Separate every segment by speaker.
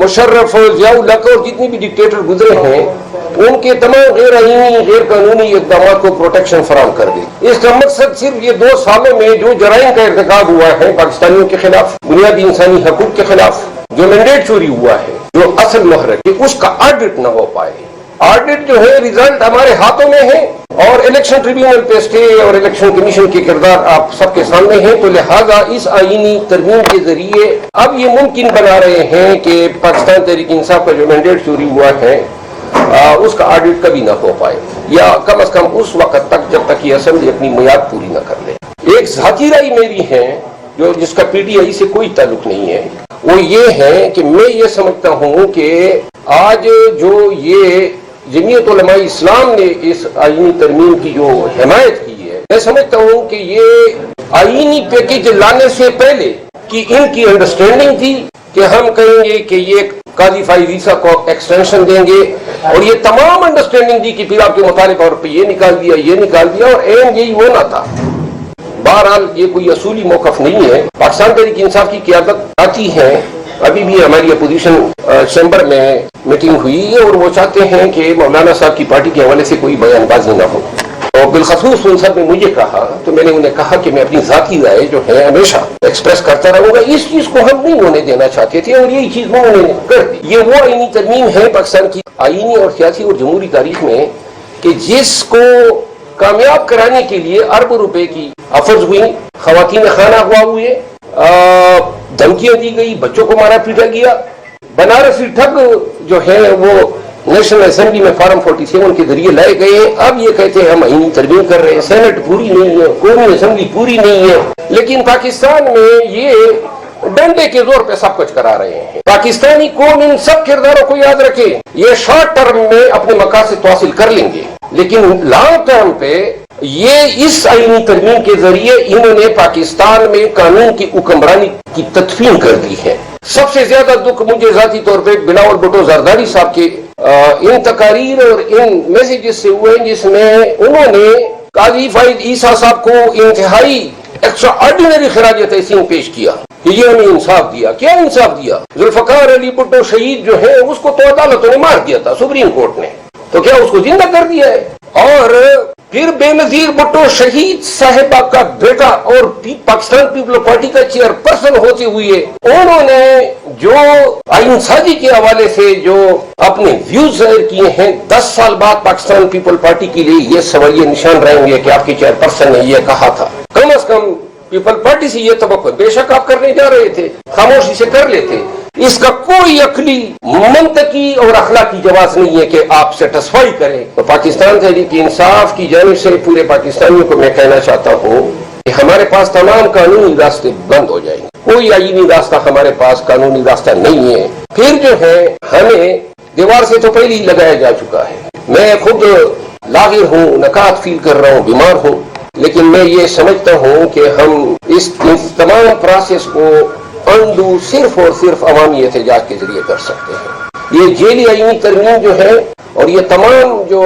Speaker 1: مشرف اور ضیاء الحق اور جتنی بھی ڈکٹیٹر گزرے ہیں ان کے تمام غیر آئینی غیر قانونی اقدامات کو پروٹیکشن فراہم کر دی۔ اس کا مقصد صرف یہ 2 سالوں میں جو جرائم کا ارتکاب ہوا ہے پاکستانیوں کے خلاف، بنیادی انسانی حقوق کے خلاف، جو مینڈیٹ چوری ہوا ہے، جو اصل محرک ہے، اس کا آڈٹ نہ ہو پائے۔ آڈٹ جو ہے ریزلٹ ہمارے ہاتھوں میں ہے، اور الیکشن ٹریبیونل پہ اسٹے اور الیکشن کمیشن کے کردار آپ سب کے سامنے ہیں، تو لہذا اس آئینی ترمیم کے ذریعے اب یہ ممکن بنا رہے ہیں کہ پاکستان تحریک انصاف کا جو مینڈیٹ چوری ہوا ہے اس کا آڈٹ کبھی نہ ہو پائے، یا کم از کم اس وقت تک جب تک یہ اسمبلی اپنی میعاد پوری نہ کر لے۔ ایک ذاتی رائے میری ہے جو جس کا پی ٹی آئی سے کوئی تعلق نہیں ہے، وہ یہ ہے کہ میں یہ سمجھتا ہوں کہ آج جو یہ جمعیت علماء اسلام نے اس آئینی ترمیم کی جو حمایت کی ہے، میں سمجھتا ہوں کہ یہ آئینی پیکج لانے سے پہلے کہ ان کی انڈرسٹینڈنگ تھی کہ ہم کہیں گے کہ یہ قاضی فائز عیسیٰ کو ایکسٹینشن دیں گے، اور یہ تمام انڈرسٹینڈنگ تھی کہ پھر آپ کے مطالبہ اور پہ یہ نکال دیا اور این یہی ہونا تھا۔ بہرحال یہ کوئی اصولی موقف نہیں ہے۔ پاکستان تحریک انصاف کی قیادت آتی ہے، ابھی بھی ہماری اپوزیشن چیمبر میں میٹنگ ہوئی ہے، اور وہ چاہتے ہیں کہ مولانا صاحب کی پارٹی کے حوالے سے کوئی بیان بازی نہ ہو، اور بالخصوص ان سب نے مجھے کہا تو میں نے انہیں کہا کہ میں اپنی ذاتی رائے جو ہے ہمیشہ ایکسپریس کرتا رہوں گا۔ اس چیز کو ہم نہیں ہونے دینا چاہتے تھے، اور یہی چیز انہوں نے کر دی۔ یہ وہ آئینی ترمیم ہے پاکستان کی آئینی اور سیاسی اور جمہوری تاریخ میں کہ جس کو کامیاب کرانے کے لیے اربوں روپے کی افرز ہوئی، خواتین خانہ اغوا ہوئے، دھمکیاں دی گئی، بچوں کو مارا پیٹا گیا۔ بنارسی ٹھگ جو ہے وہ نیشنل اسمبلی میں فارم 47 کے ذریعے لائے گئے ہیں۔ اب یہ کہتے ہیں ہم آئینی ترمیم کر رہے ہیں، سینٹ پوری نہیں ہے، قومی اسمبلی پوری نہیں ہے، لیکن پاکستان میں یہ ڈنڈے کے زور پہ سب کچھ کرا رہے ہیں۔ پاکستانی قوم ان سب کرداروں کو یاد رکھے، یہ شارٹ ٹرم میں اپنے مقاصد تو حاصل کر لیں گے، لیکن لانگ ٹرم پہ یہ اس آئینی ترمیم کے ذریعے انہوں نے پاکستان میں قانون کی حکمرانی کی تدفین کر دی ہے۔ سب سے زیادہ دکھ مجھے ذاتی طور پہ بلاول بھٹو زرداری صاحب کے ان تقاریر اور ان میسیجز سے ہوئے جس میں انہوں نے قاضی فائز عیسیٰ صاحب کو انتہائی ایکسٹرا آرڈینری خراج تحسین پیش کیا کہ یہ ہمیں انصاف دیا۔ کیا انصاف دیا؟ ذوالفقار علی بھٹو شہید جو ہے اس کو تو عدالتوں نے مار دیا تھا، سپریم کورٹ نے، تو کیا اس کو زندہ کر دیا ہے؟ اور پھر بے نظیر بھٹو شہید صاحبہ کا بیٹا اور پاکستان پیپل پارٹی کا چیئر پرسن ہوتے ہوئے انہوں نے جو آئین سازی کے حوالے سے جو اپنے ویوز ظاہر کیے ہیں، 10 سال بعد پاکستان پیپل پارٹی کے لیے یہ سوالیہ نشان رہیں گے کہ آپ کے چیئر پرسن نے یہ کہا تھا۔ کم از کم پیپل پارٹی سے یہ توقع، بے شک آپ کرنے جا رہے تھے، خاموشی سے کر لیتے، اس کا کوئی عقلی، منطقی اور اخلاقی جواز نہیں ہے کہ آپ سیٹسفائی کریں۔ تو پاکستان تحریک انصاف کی جانب سے پورے پاکستانیوں کو میں کہنا چاہتا ہوں کہ ہمارے پاس تمام قانونی راستے بند ہو جائیں گے، کوئی آئینی راستہ ہمارے پاس قانونی راستہ نہیں ہے۔ پھر جو ہے ہمیں دیوار سے تو پہلے ہی لگایا جا چکا ہے۔ میں خود لاغر ہوں، نکات فیل کر رہا ہوں، بیمار ہوں، لیکن میں یہ سمجھتا ہوں کہ ہم اس تمام پروسیس کو انڈو صرف اور صرف عوامی احتجاج کے ذریعے کر سکتے ہیں۔ یہ جیلی آئینی ترمیم جو ہے اور یہ تمام جو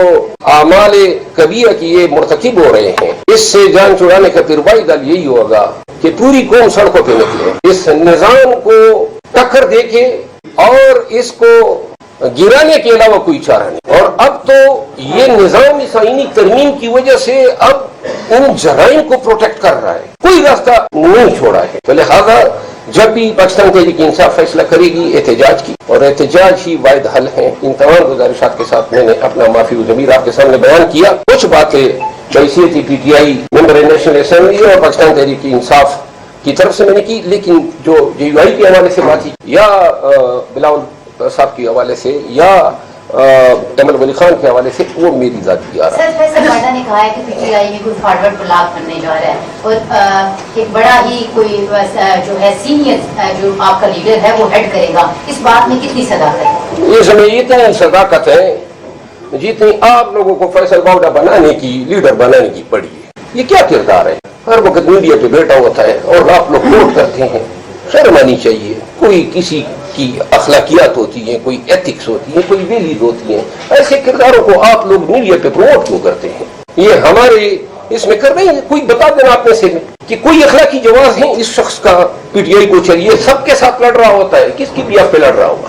Speaker 1: اعمال کبیرہ کی یہ مرتکب ہو رہے ہیں، اس سے جان چھڑانے کا پھر واحد حل یہی ہوگا کہ پوری قوم سڑکوں پہ نکلے، اس نظام کو ٹکر دے کے اور اس کو گرانے کے علاوہ کوئی چارہ نہیں۔ اور اب تو یہ نظام اس آئینی ترمیم کی وجہ سے اب ان جرائم کو پروٹیکٹ کر رہا ہے، کوئی راستہ نہیں چھوڑا ہے۔ تو لہذا جب بھی پاکستان تحریک انصاف فیصلہ کرے گی احتجاج کی، اور احتجاج ہی واحد حل ہے۔ ان تمام گزارشات کے ساتھ میں نے اپنا معافی ضمیر آپ کے سامنے بیان کیا۔ کچھ باتیں بحیثیت P T I member national assembly اور پاکستان تحریک انصاف کی طرف سے میں نے کی، لیکن جو جے یو آئی کے حوالے سے بات یا بلاول صاحب کے حوالے سے یا جمل ولی خان کے حوالے سے، وہ میری ذاتی آرا ہے۔
Speaker 2: سر فیصل واڈا نے کہا ہے کہ پی ٹی آئی میں کوئی فارورڈ بلاک کرنے جا رہا ہے، اور ایک بڑا ہی کوئی جو ہے سینئر جو آپ کا لیڈر ہے وہ ہیڈ کرے گا، اس بات میں کتنی صداقت ہے؟
Speaker 1: اس میں اتنی صداقت ہے جتنی آپ لوگوں کو فیصل واڈا بنانے کی، لیڈر بنانے کی پڑی ہے۔ یہ کیا کردار ہے؟ ہر وقت میڈیا پہ بیٹھا ہوتا ہے اور آپ لوگ ووٹ کرتے ہیں۔ شرم آنی چاہیے، کوئی کسی کی اخلاقیات ہوتی ہیں، کوئی ایتھکس ہوتی ہیں، کوئی ویلیوز ہوتی ہیں، ایسے کرداروں کو آپ لوگ میڈیا پہ پروموٹ کیوں کرتے ہیں؟ یہ ہمارے اس میں کر رہے ہیں۔ کوئی بتا دینا آپ میں سے کہ کوئی اخلاقی جواز ہے اس شخص کا پی ٹی آئی کو چلیے، سب کے ساتھ لڑ رہا ہوتا ہے، کس کی بھی آپ پہ لڑ رہا ہوگا؟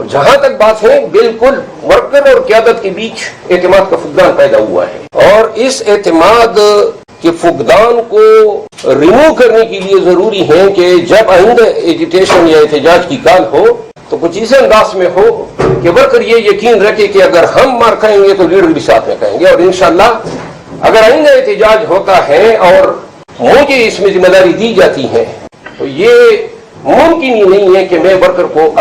Speaker 1: اور جہاں تک بات ہے بالکل ورکر اور قیادت کے بیچ اعتماد کا فقدان پیدا ہوا ہے، اور اس اعتماد کے فقدان کو ریموو کرنے کے لیے ضروری ہے کہ جب آئندہ ایجیٹیشن یا احتجاج کی کال ہو تو کچھ اس انداز میں ہو کہ ورکر یہ یقین رکھے کہ اگر ہم مار کھائیں گے تو لیڈر بھی ساتھ میں کھائیں گے، اور انشاءاللہ اگر آئندہ احتجاج ہوتا ہے اور مجھے اس میں ذمہ داری دی جاتی ہے تو یہ ممکن ہی نہیں ہے کہ میں ورکر کو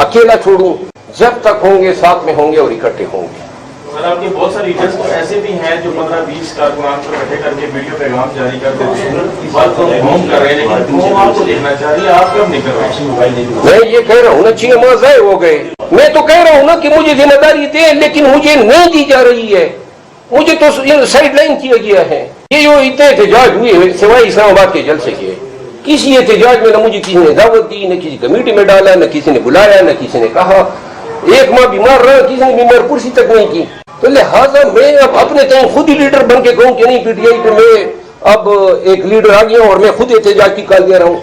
Speaker 1: اکیلا چھوڑوں، جب تک ہوں گے ساتھ میں ہوں گے اور اکٹھے ہوں گے۔
Speaker 3: سر آپ کے بہت سارے لیڈرز ایسے بھی ہیں جو 15-20 کارکنان کو اکٹھے کر کے ویڈیو پیغام جاری کر دیتے ہیں، بات کو ہوم کر رہے ہیں لیکن قوم آپ کو دیکھنا چاہ رہی ہے، آپ کب نہیں کر رہے ہیں؟
Speaker 1: میں یہ کہہ رہا ہوں نا 6 ماہ ضائع ہو گئے، میں تو کہہ رہا ہوں نا کہ مجھے ذمہ داری دے لیکن مجھے نہیں دی جا رہی ہے، مجھے تو سائڈ لائن کیا گیا ہے۔ یہ جو اتنے احتجاج ہوئے سوائے اسلام آباد کے جلسے کے، کسی احتجاج میں نہ مجھے کسی نے دعوت دی، نہ کسی کمیٹی میں ڈالا، نہ کسی نے بلایا، نہ کسی نے کہا، 1 ماہ بیمار رہا، کسی نے بیمار کرسی تک نہیں کی، تو لہٰذا میں اب اپنے ٹائم خود ہی لیڈر بن کے کہوں کہ نہیں پی ٹی آئی پہ میں اب ایک لیڈر آ گیا ہوں اور میں خود احتجاج کی کال دے رہا ہوں،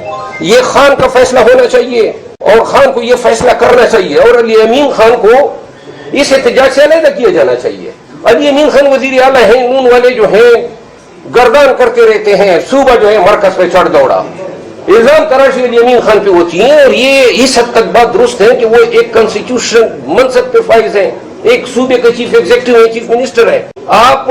Speaker 1: یہ خان کا فیصلہ ہونا چاہیے اور خان کو یہ فیصلہ کرنا چاہیے، اور علی امین خان کو اس احتجاج سے علیحدہ کیا جانا چاہیے۔ علی امین خان وزیر اعلیٰ ہیں، نون والے جو ہیں گردان کرتے رہتے ہیں، صوبہ جو ہے مرکز پہ چڑھ دوڑا، الزام تراشی علی امین خان پہ ہوتی ہیں، اور یہ اس حد تک بات درست ہے کہ وہ ایک کانسٹیٹیوشن منصب پہ فائز ہیں، ایک صوبے کے چیف ایگزیکٹو ہیں، چیف منسٹر ہیں، آپ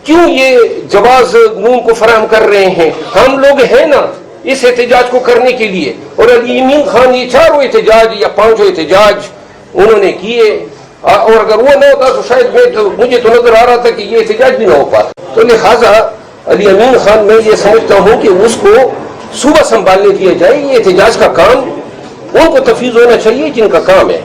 Speaker 1: کیوں یہ جواز نون کو فراہم کر رہے ہیں؟ ہم لوگ ہیں نا اس احتجاج کو کرنے کے لیے، اور علی امین خان یہ 4 احتجاج یا 5 احتجاج انہوں نے کیے، اور اگر وہ نہ ہوتا تو شاید مجھے تو نظر آ رہا تھا کہ یہ احتجاج بھی نہ ہو پاتا۔ تو لہٰذا علی امین خان میں یہ سمجھتا ہوں کہ اس کو صوبہ سنبھالنے دیا جائے، یہ احتجاج کا کام ان کو تفویض ہونا چاہیے جن کا کام ہے۔